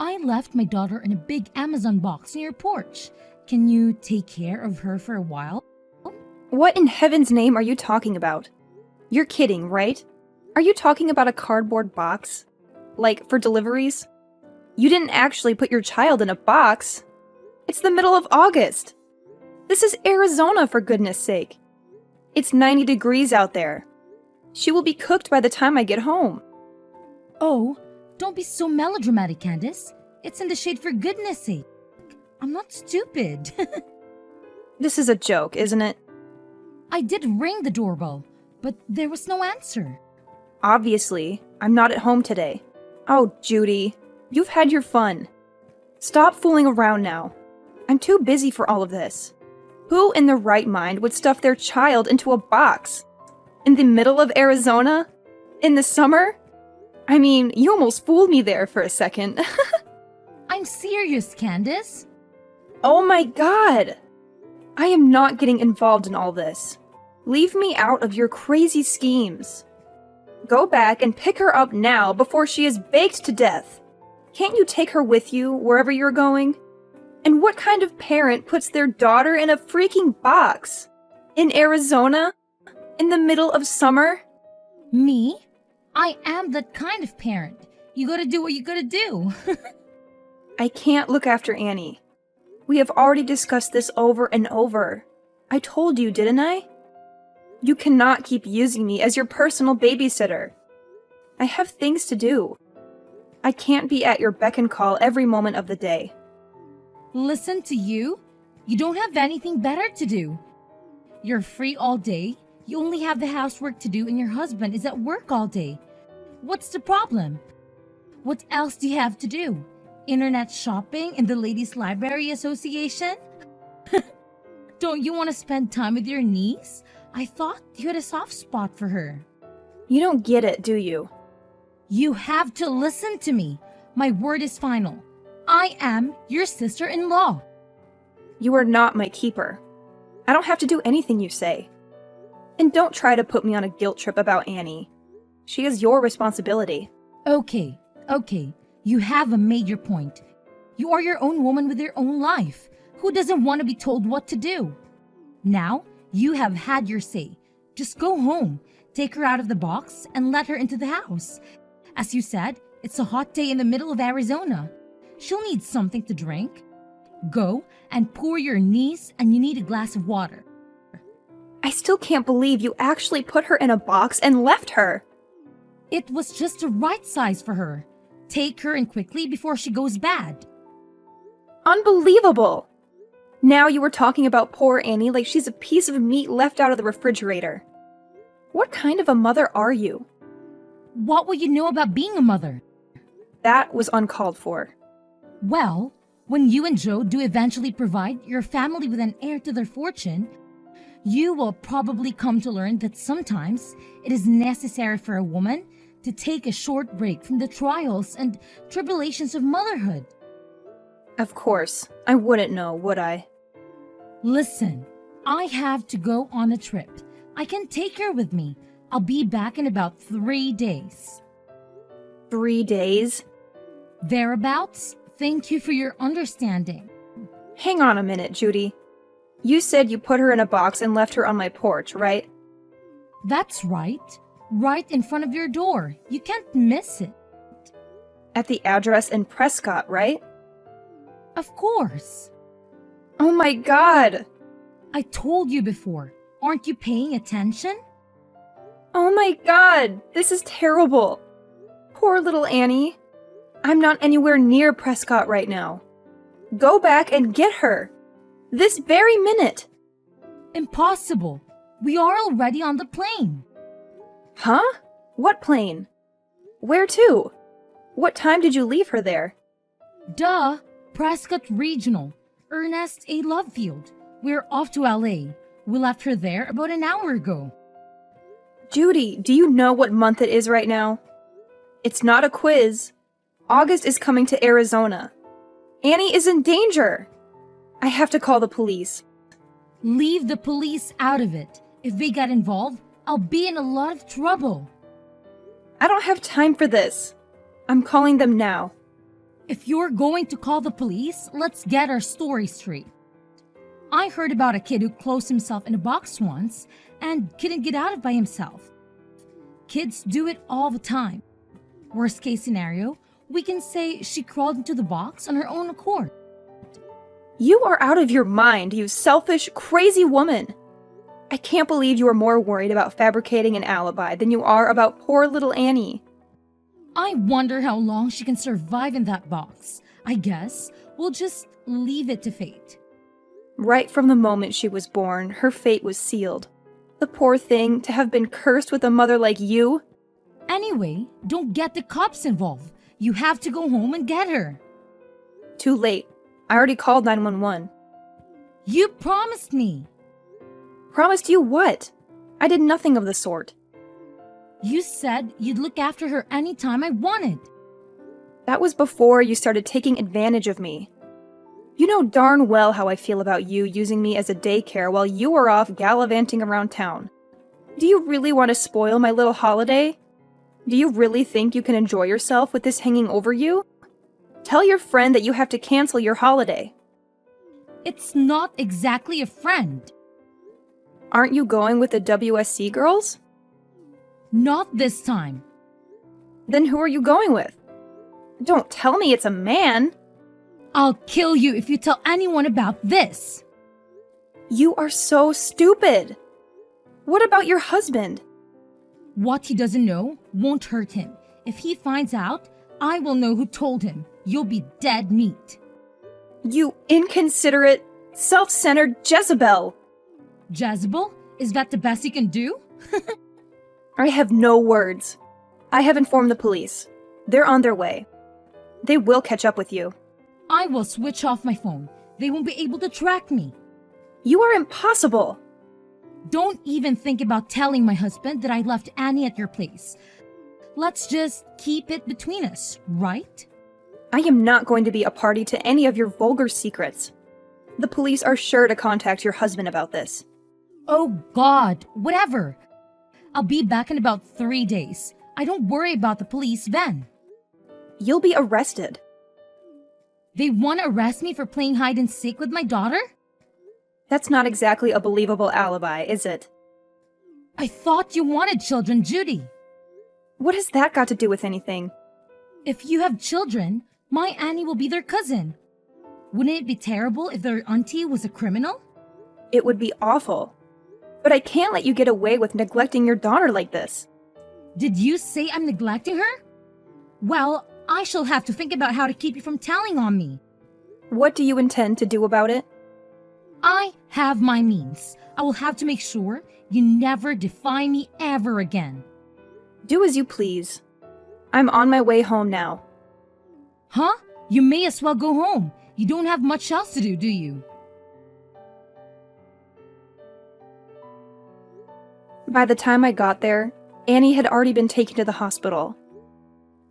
I left my daughter in a big Amazon box near your porch. Can you take care of her for a while? What in heaven's name are you talking about? You're kidding, right? Are you talking about a cardboard box? Like, for deliveries? You didn't actually put your child in a box. It's the middle of August. This is Arizona, for goodness sake. It's 90 degrees out there. She will be cooked by the time I get home. Oh, don't be so melodramatic, Candace. It's in the shade for goodness sake. I'm not stupid. This is a joke, isn't it? I did ring the doorbell, but there was no answer. Obviously, I'm not at home today. Oh, Judy, you've had your fun. Stop fooling around now. I'm too busy for all of this. Who in their right mind would stuff their child into a box? In the middle of Arizona? In the summer? I mean, you almost fooled me there for a second. I'm serious, Candace. Oh my god! I am not getting involved in all this. Leave me out of your crazy schemes. Go back and pick her up now before she is baked to death. Can't you take her with you wherever you're going? And what kind of parent puts their daughter in a freaking box? In Arizona? In the middle of summer? Me? I am that kind of parent. You gotta do what you gotta do. I can't look after Annie. We have already discussed this over and over. I told you, didn't I? You cannot keep using me as your personal babysitter. I have things to do. I can't be at your beck and call every moment of the day. Listen to you? You don't have anything better to do. You're free all day. You only have the housework to do and your husband is at work all day. What's the problem? What else do you have to do? Internet shopping in the Ladies Library Association? Don't you want to spend time with your niece? I thought you had a soft spot for her. You don't get it, do you? You have to listen to me. My word is final. I am your sister-in-law. You are not my keeper. I don't have to do anything you say. And don't try to put me on a guilt trip about Annie. She is your responsibility. Okay. You have made your point. You are your own woman with your own life. Who doesn't want to be told what to do? Now, you have had your say. Just go home, take her out of the box, and let her into the house. As you said, it's a hot day in the middle of Arizona. She'll need something to drink. Go and pour your niece, and you need a glass of water. I still can't believe you actually put her in a box and left her. It was just the right size for her. Take her in quickly before she goes bad. Unbelievable! Now you were talking about poor Annie like she's a piece of meat left out of the refrigerator. What kind of a mother are you? What will you know about being a mother? That was uncalled for. Well, when you and Joe do eventually provide your family with an heir to their fortune, you will probably come to learn that sometimes it is necessary for a woman to take a short break from the trials and tribulations of motherhood. Of course, I wouldn't know, would I? Listen, I have to go on a trip. I can take her with me. I'll be back in about 3 days. 3 days? Thereabouts. Thank you for your understanding. Hang on a minute, Judy. You said you put her in a box and left her on my porch, right? That's right. Right in front of your door. You can't miss it. At the address in Prescott, right? Of course. Oh my god! I told you before. Aren't you paying attention? Oh my god! This is terrible! Poor little Annie. I'm not anywhere near Prescott right now. Go back and get her! This very minute! Impossible. We are already on the plane. Huh? What plane? Where to? What time did you leave her there? Duh. Prescott Regional. Ernest A. Lovefield. We're off to LA. We left her there about an hour ago. Judy, do you know what month it is right now? It's not a quiz. August is coming to Arizona. Annie is in danger. I have to call the police. Leave the police out of it. If they get involved, I'll be in a lot of trouble. I don't have time for this. I'm calling them now. If you're going to call the police, let's get our story straight. I heard about a kid who closed himself in a box once and couldn't get out of it by himself. Kids do it all the time. Worst case scenario, we can say she crawled into the box on her own accord. You are out of your mind, you selfish, crazy woman. I can't believe you are more worried about fabricating an alibi than you are about poor little Annie. I wonder how long she can survive in that box. I guess we'll just leave it to fate. Right from the moment she was born, her fate was sealed. The poor thing, to have been cursed with a mother like you. Anyway, don't get the cops involved. You have to go home and get her. Too late. I already called 911. You promised me. Promised you what? I did nothing of the sort. You said you'd look after her anytime I wanted. That was before you started taking advantage of me. You know darn well how I feel about you using me as a daycare while you are off gallivanting around town. Do you really want to spoil my little holiday? Do you really think you can enjoy yourself with this hanging over you? Tell your friend that you have to cancel your holiday. It's not exactly a friend. Aren't you going with the WSC girls? Not this time. Then who are you going with? Don't tell me it's a man. I'll kill you if you tell anyone about this. You are so stupid. What about your husband? What he doesn't know won't hurt him. If he finds out, I will know who told him. You'll be dead meat. You inconsiderate, self-centered Jezebel. Jezebel? Is that the best you can do? I have no words. I have informed the police. They're on their way. They will catch up with you. I will switch off my phone. They won't be able to track me. You are impossible. Don't even think about telling my husband that I left Annie at your place. Let's just keep it between us, right? I am not going to be a party to any of your vulgar secrets. The police are sure to contact your husband about this. Oh God, whatever. I'll be back in about 3 days. I don't worry about the police then. You'll be arrested. They want to arrest me for playing hide and seek with my daughter? That's not exactly a believable alibi, is it? I thought you wanted children, Judy. What has that got to do with anything? If you have children, my Annie will be their cousin. Wouldn't it be terrible if their auntie was a criminal? It would be awful. But I can't let you get away with neglecting your daughter like this. Did you say I'm neglecting her? Well, I shall have to think about how to keep you from telling on me. What do you intend to do about it? I have my means. I will have to make sure you never defy me ever again. Do as you please. I'm on my way home now. Huh? You may as well go home. You don't have much else to do you? By the time I got there, Annie had already been taken to the hospital.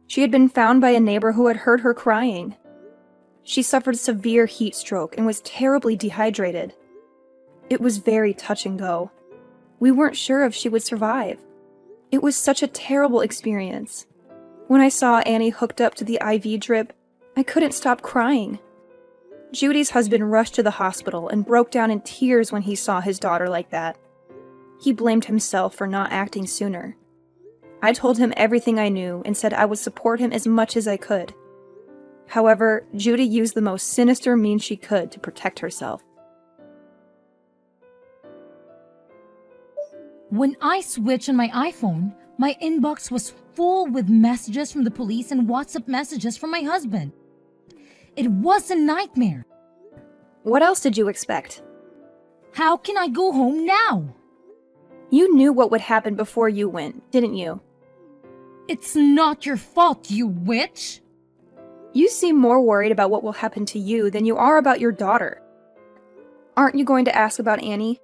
She had been found by a neighbor who had heard her crying. She suffered severe heat stroke and was terribly dehydrated. It was very touch and go. We weren't sure if she would survive. It was such a terrible experience. When I saw Annie hooked up to the IV drip, I couldn't stop crying. Judy's husband rushed to the hospital and broke down in tears when he saw his daughter like that. He blamed himself for not acting sooner. I told him everything I knew and said I would support him as much as I could. However, Judy used the most sinister means she could to protect herself. When I switched on my iPhone, my inbox was full with messages from the police and WhatsApp messages from my husband. It was a nightmare. What else did you expect? How can I go home now? You knew what would happen before you went, didn't you? It's not your fault, you witch! You seem more worried about what will happen to you than you are about your daughter. Aren't you going to ask about Annie?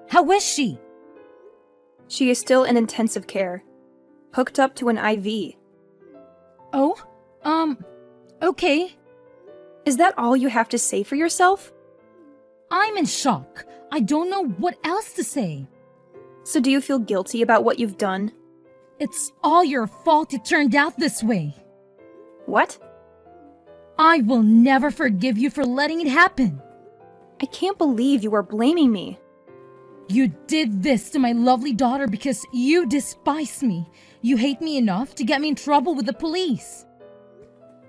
How is she? She is still in intensive care, hooked up to an IV. Oh, okay. Is that all you have to say for yourself? I'm in shock. I don't know what else to say. So do you feel guilty about what you've done? It's all your fault it turned out this way. What? I will never forgive you for letting it happen. I can't believe you are blaming me. You did this to my lovely daughter because you despise me. You hate me enough to get me in trouble with the police.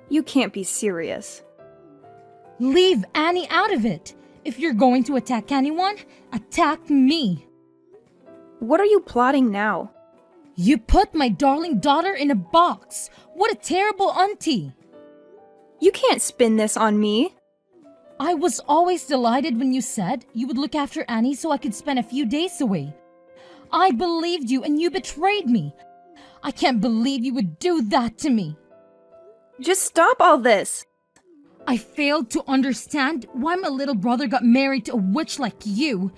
You can't be serious. Leave Annie out of it. If you're going to attack anyone, attack me. What are you plotting now? You put my darling daughter in a box. What a terrible auntie. You can't spin this on me. I was always delighted when you said you would look after Annie so I could spend a few days away. I believed you and you betrayed me. I can't believe you would do that to me. Just stop all this. I failed to understand why my little brother got married to a witch like you.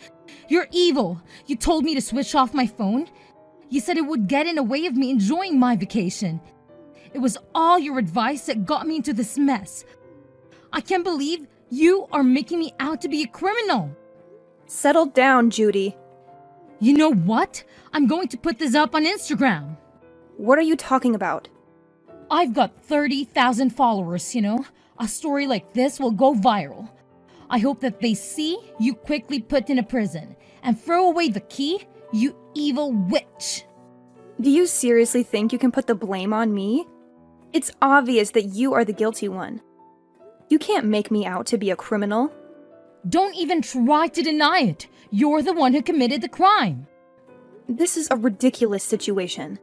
You're evil. You told me to switch off my phone. You said it would get in the way of me enjoying my vacation. It was all your advice that got me into this mess. I can't believe you are making me out to be a criminal. Settle down, Judy. You know what? I'm going to put this up on Instagram. What are you talking about? I've got 30,000 followers, you know. A story like this will go viral. I hope that they see you quickly put in a prison and throw away the key, you evil witch. Do you seriously think you can put the blame on me? It's obvious that you are the guilty one. You can't make me out to be a criminal. Don't even try to deny it. You're the one who committed the crime. This is a ridiculous situation.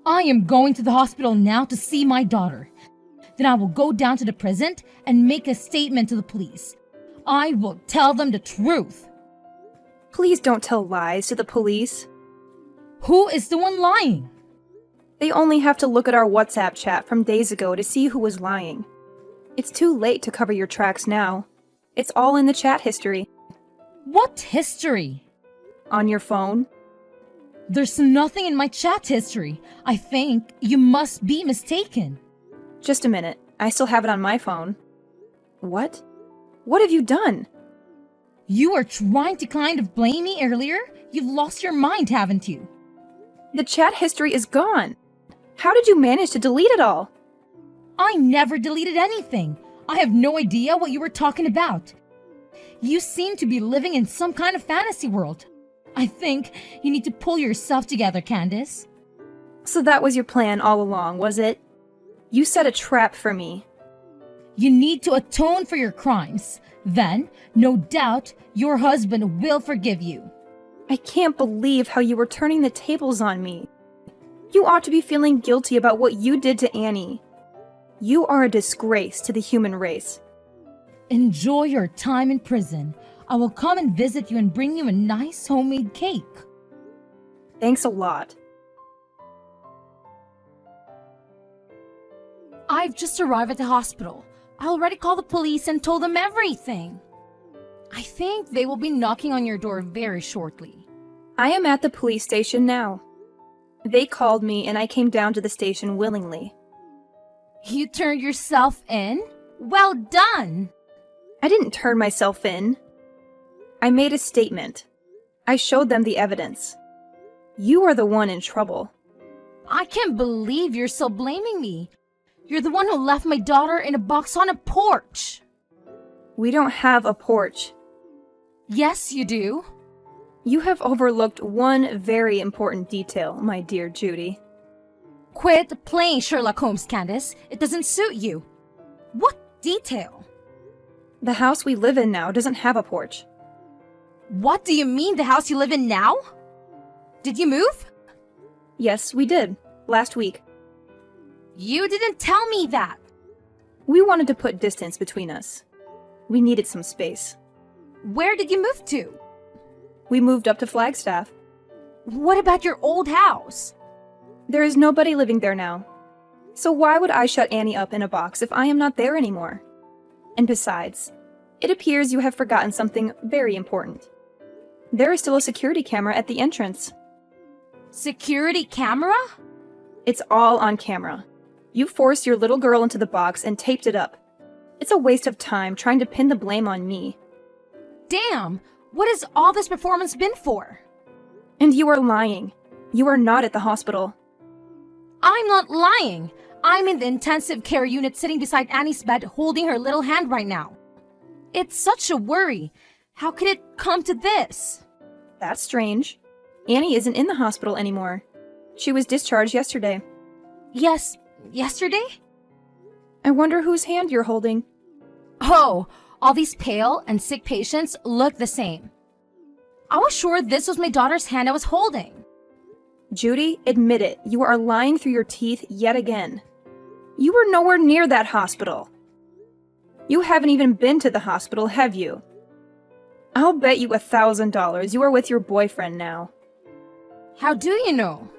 I am going to the hospital now to see my daughter. Then I will go down to the prison and make a statement to the police. I will tell them the truth. Please don't tell lies to the police. Who is the one lying? They only have to look at our WhatsApp chat from days ago to see who was lying. It's too late to cover your tracks now. It's all in the chat history. What history? On your phone. There's nothing in my chat history. I think you must be mistaken. Just a minute. I still have it on my phone. What? What have you done? You were trying to kind of blame me earlier? You've lost your mind, haven't you? The chat history is gone. How did you manage to delete it all? I never deleted anything. I have no idea what you were talking about. You seem to be living in some kind of fantasy world. I think you need to pull yourself together, Candace. So that was your plan all along, was it? You set a trap for me. You need to atone for your crimes. Then, no doubt, your husband will forgive you. I can't believe how you were turning the tables on me. You ought to be feeling guilty about what you did to Annie. You are a disgrace to the human race. Enjoy your time in prison. I will come and visit you and bring you a nice homemade cake. Thanks a lot. I've just arrived at the hospital. I already called the police and told them everything. I think they will be knocking on your door very shortly. I am at the police station now. They called me and I came down to the station willingly. You turned yourself in? Well done! I didn't turn myself in. I made a statement. I showed them the evidence. You are the one in trouble. I can't believe you're still blaming me. You're the one who left my daughter in a box on a porch. We don't have a porch. Yes, you do. You have overlooked one very important detail, my dear Judy. Quit playing Sherlock Holmes, Candace. It doesn't suit you. What detail? The house we live in now doesn't have a porch. What do you mean, the house you live in now? Did you move? Yes, we did. Last week. You didn't tell me that. We wanted to put distance between us. We needed some space. Where did you move to? We moved up to Flagstaff. What about your old house? There is nobody living there now. So why would I shut Annie up in a box if I am not there anymore? And besides, it appears you have forgotten something very important. There is still a security camera at the entrance. Security camera? It's all on camera. You forced your little girl into the box and taped it up. It's a waste of time trying to pin the blame on me. Damn! What has all this performance been for? And you are lying. You are not at the hospital. I'm not lying. I'm in the intensive care unit sitting beside Annie's bed holding her little hand right now. It's such a worry. How could it come to this? That's strange. Annie isn't in the hospital anymore. She was discharged yesterday. Yes, yesterday? I wonder whose hand you're holding. Oh, all these pale and sick patients look the same. I was sure this was my daughter's hand I was holding. Judy, admit it. You are lying through your teeth yet again. You were nowhere near that hospital. You haven't even been to the hospital, have you? I'll bet you $1,000 you are with your boyfriend now. How do you know?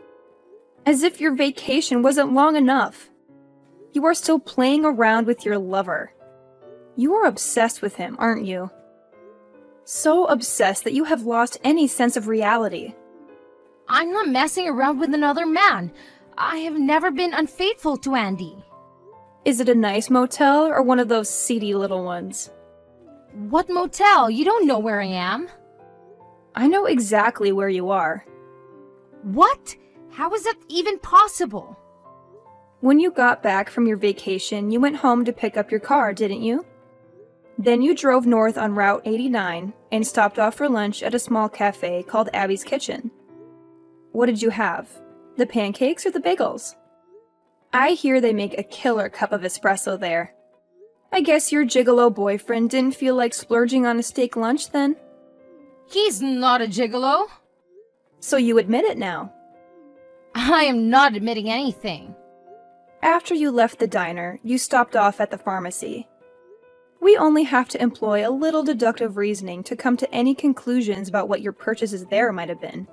As if your vacation wasn't long enough. You are still playing around with your lover. You are obsessed with him, aren't you? So obsessed that you have lost any sense of reality. I'm not messing around with another man. I have never been unfaithful to Andy. Is it a nice motel or one of those seedy little ones? What motel? You don't know where I am. I know exactly where you are. What? How is that even possible? When you got back from your vacation, you went home to pick up your car, didn't you? Then you drove north on Route 89 and stopped off for lunch at a small cafe called Abby's Kitchen. What did you have? The pancakes or the bagels? I hear they make a killer cup of espresso there. I guess your gigolo boyfriend didn't feel like splurging on a steak lunch then? He's not a gigolo. So you admit it now. I am not admitting anything. After you left the diner, you stopped off at the pharmacy. We only have to employ a little deductive reasoning to come to any conclusions about what your purchases there might have been.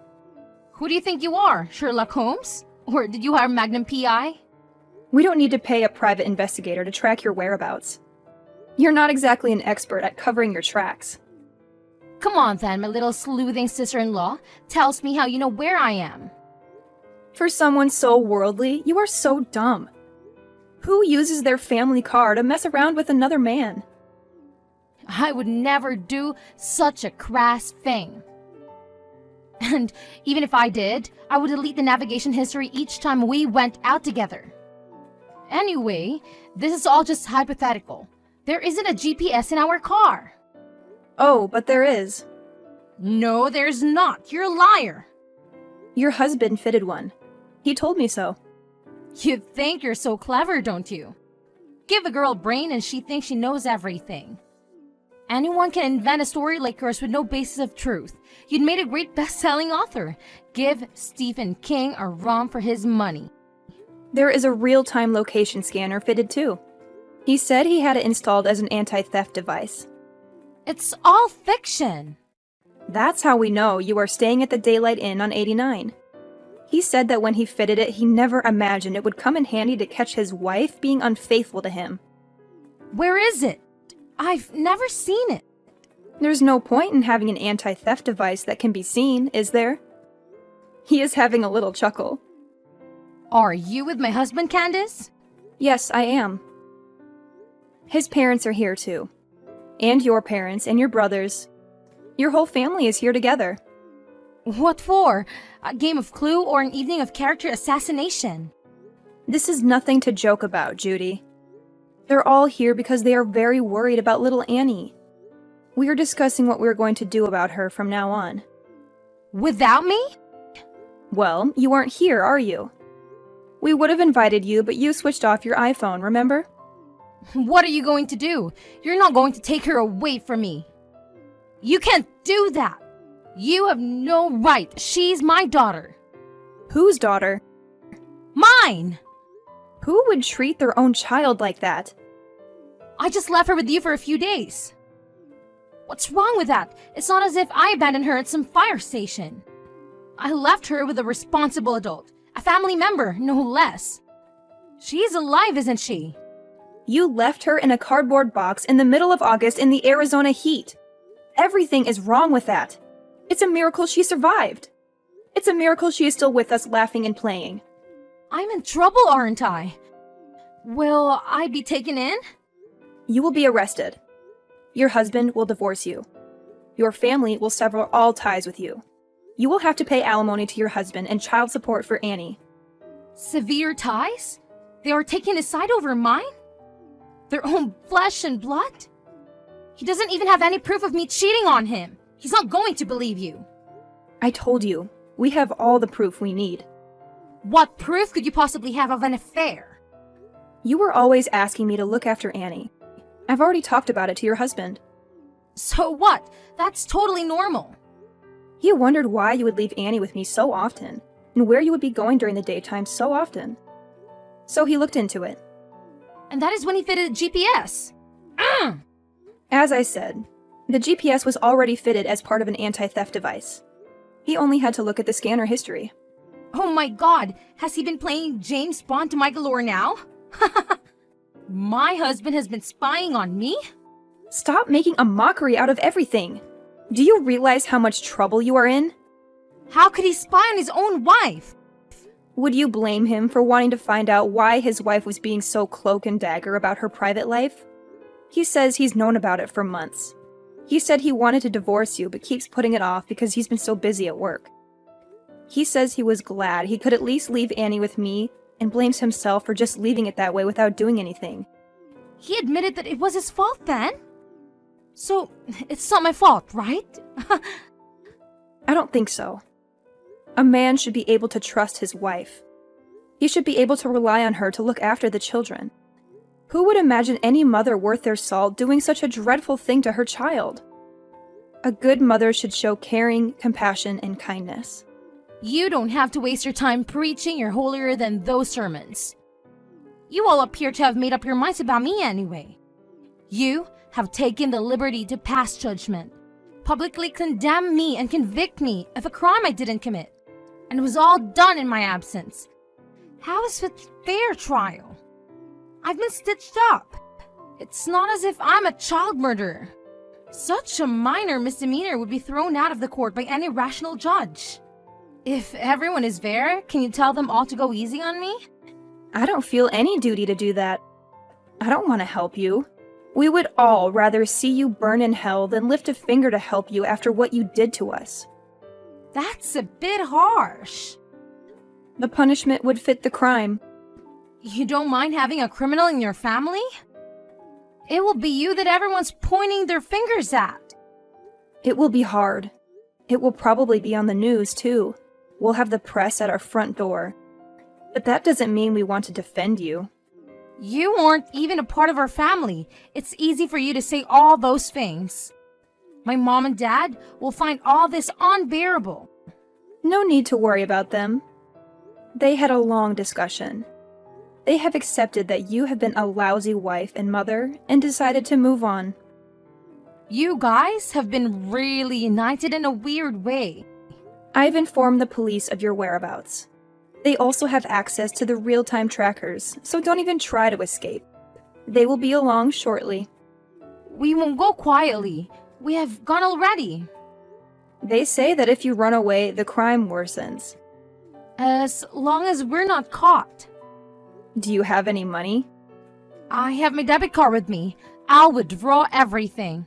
Who do you think you are, Sherlock Holmes? Or did you hire Magnum P.I.? We don't need to pay a private investigator to track your whereabouts. You're not exactly an expert at covering your tracks. Come on then, my little sleuthing sister-in-law. Tells me how you know where I am. For someone so worldly, you are so dumb. Who uses their family car to mess around with another man? I would never do such a crass thing. And even if I did, I would delete the navigation history each time we went out together. Anyway, this is all just hypothetical. There isn't a GPS in our car. Oh, but there is. No, there's not. You're a liar. Your husband fitted one. He told me so. You think you're so clever, don't you? Give a girl a brain and she thinks she knows everything. Anyone can invent a story like yours with no basis of truth. You'd made a great best-selling author. Give Stephen King a run for his money. There is a real-time location scanner fitted too. He said he had it installed as an anti-theft device. It's all fiction. That's how we know you are staying at the Daylight Inn on 89. He said that when he fitted it, he never imagined it would come in handy to catch his wife being unfaithful to him. Where is it? I've never seen it. There's no point in having an anti-theft device that can be seen, is there? He is having a little chuckle. Are you with my husband, Candace? Yes, I am. His parents are here too. And your parents and your brothers. Your whole family is here together. What for? A game of Clue or an evening of character assassination? This is nothing to joke about, Judy. They're all here because they are very worried about little Annie. We are discussing what we're going to do about her from now on. Without me? Well, you aren't here, are you? We would have invited you, but you switched off your iPhone, remember? What are you going to do? You're not going to take her away from me. You can't do that. You have no right. She's my daughter. Whose daughter? Mine! Who would treat their own child like that? I just left her with you for a few days. What's wrong with that? It's not as if I abandoned her at some fire station. I left her with a responsible adult, a family member, no less. She's alive, isn't she? You left her in a cardboard box in the middle of August in the Arizona heat. Everything is wrong with that. It's a miracle she survived. It's a miracle she is still with us laughing and playing. I'm in trouble, aren't I? Will I be taken in? You will be arrested. Your husband will divorce you. Your family will sever all ties with you. You will have to pay alimony to your husband and child support for Annie. Severe ties? They are taking his side over mine? Their own flesh and blood? He doesn't even have any proof of me cheating on him. He's not going to believe you. I told you, we have all the proof we need. What proof could you possibly have of an affair? You were always asking me to look after Annie. I've already talked about it to your husband. So what? That's totally normal. He wondered why you would leave Annie with me so often, and where you would be going during the daytime so often. So he looked into it. And that is when he fitted a GPS. As I said, the GPS was already fitted as part of an anti-theft device. He only had to look at the scanner history. Oh my god, has he been playing James Bond to my galore now? My husband has been spying on me? Stop making a mockery out of everything. Do you realize how much trouble you are in? How could he spy on his own wife? Would you blame him for wanting to find out why his wife was being so cloak and dagger about her private life? He says he's known about it for months. He said he wanted to divorce you but keeps putting it off because he's been so busy at work. He says he was glad he could at least leave Annie with me and blames himself for just leaving it that way without doing anything. He admitted that it was his fault then? So, it's not my fault, right? I don't think so. A man should be able to trust his wife. He should be able to rely on her to look after the children. Who would imagine any mother worth their salt doing such a dreadful thing to her child? A good mother should show caring, compassion, and kindness. You don't have to waste your time preaching your holier than thou sermons. You all appear to have made up your minds about me anyway. You have taken the liberty to pass judgment, publicly condemn me and convict me of a crime I didn't commit, and it was all done in my absence. How is it fair trial? I've been stitched up. It's not as if I'm a child murderer. Such a minor misdemeanor would be thrown out of the court by any rational judge. If everyone is fair, can you tell them all to go easy on me? I don't feel any duty to do that. I don't want to help you. We would all rather see you burn in hell than lift a finger to help you after what you did to us. That's a bit harsh. The punishment would fit the crime. You don't mind having a criminal in your family? It will be you that everyone's pointing their fingers at. It will be hard. It will probably be on the news, too. We'll have the press at our front door. But that doesn't mean we want to defend you. You aren't even a part of our family. It's easy for you to say all those things. My mom and dad will find all this unbearable. No need to worry about them. They had a long discussion. They have accepted that you have been a lousy wife and mother and decided to move on. You guys have been really united in a weird way. I've informed the police of your whereabouts. They also have access to the real-time trackers, so don't even try to escape. They will be along shortly. We won't go quietly. We have gone already. They say that if you run away, the crime worsens. As long as we're not caught. Do you have any money? I have my debit card with me. I'll withdraw everything.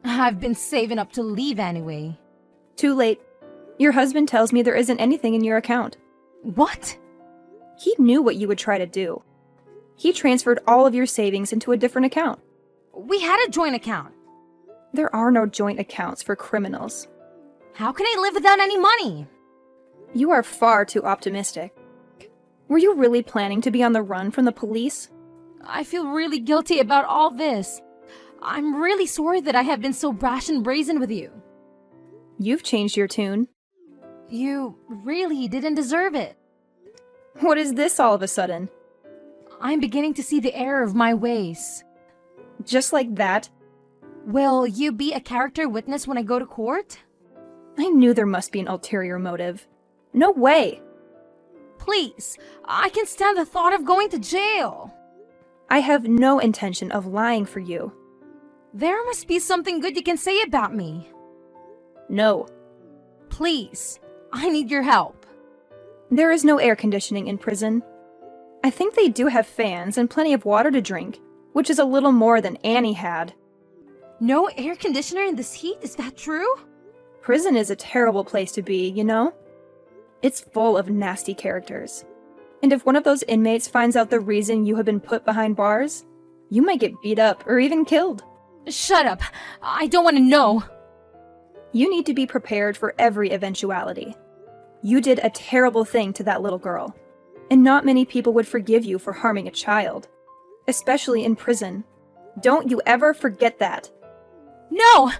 I've been saving up to leave anyway. Too late. Your husband tells me there isn't anything in your account. What? He knew what you would try to do. He transferred all of your savings into a different account. We had a joint account. There are no joint accounts for criminals. How can I live without any money? You are far too optimistic. Were you really planning to be on the run from the police? I feel really guilty about all this. I'm really sorry that I have been so brash and brazen with you. You've changed your tune. You really didn't deserve it. What is this all of a sudden? I'm beginning to see the error of my ways. Just like that? Will you be a character witness when I go to court? I knew there must be an ulterior motive. No way! Please, I can stand the thought of going to jail. I have no intention of lying for you. There must be something good you can say about me. No. Please, I need your help. There is no air conditioning in prison. I think they do have fans and plenty of water to drink, which is a little more than Annie had. No air conditioner in this heat, is that true? Prison is a terrible place to be, you know? It's full of nasty characters. And if one of those inmates finds out the reason you have been put behind bars, you might get beat up or even killed. Shut up. I don't want to know. You need to be prepared for every eventuality. You did a terrible thing to that little girl, and not many people would forgive you for harming a child, especially in prison. Don't you ever forget that. No!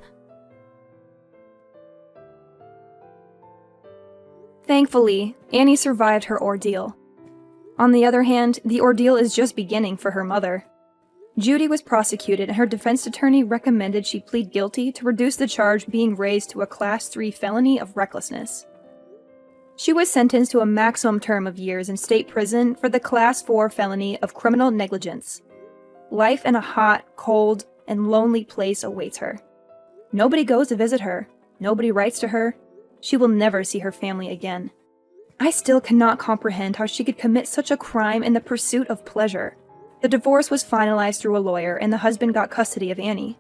Thankfully, Annie survived her ordeal. On the other hand, the ordeal is just beginning for her mother. Judy was prosecuted and her defense attorney recommended she plead guilty to reduce the charge being raised to a Class 3 felony of recklessness. She was sentenced to a maximum term of years in state prison for the Class 4 felony of criminal negligence. Life in a hot, cold, and lonely place awaits her. Nobody goes to visit her. Nobody writes to her. She will never see her family again. I still cannot comprehend how she could commit such a crime in the pursuit of pleasure. The divorce was finalized through a lawyer and the husband got custody of Annie.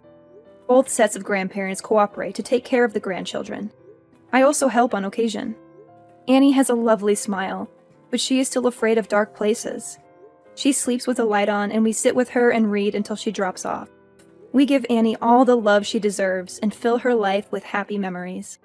Both sets of grandparents cooperate to take care of the grandchildren. I also help on occasion. Annie has a lovely smile, but she is still afraid of dark places. She sleeps with a light on and we sit with her and read until she drops off. We give Annie all the love she deserves and fill her life with happy memories.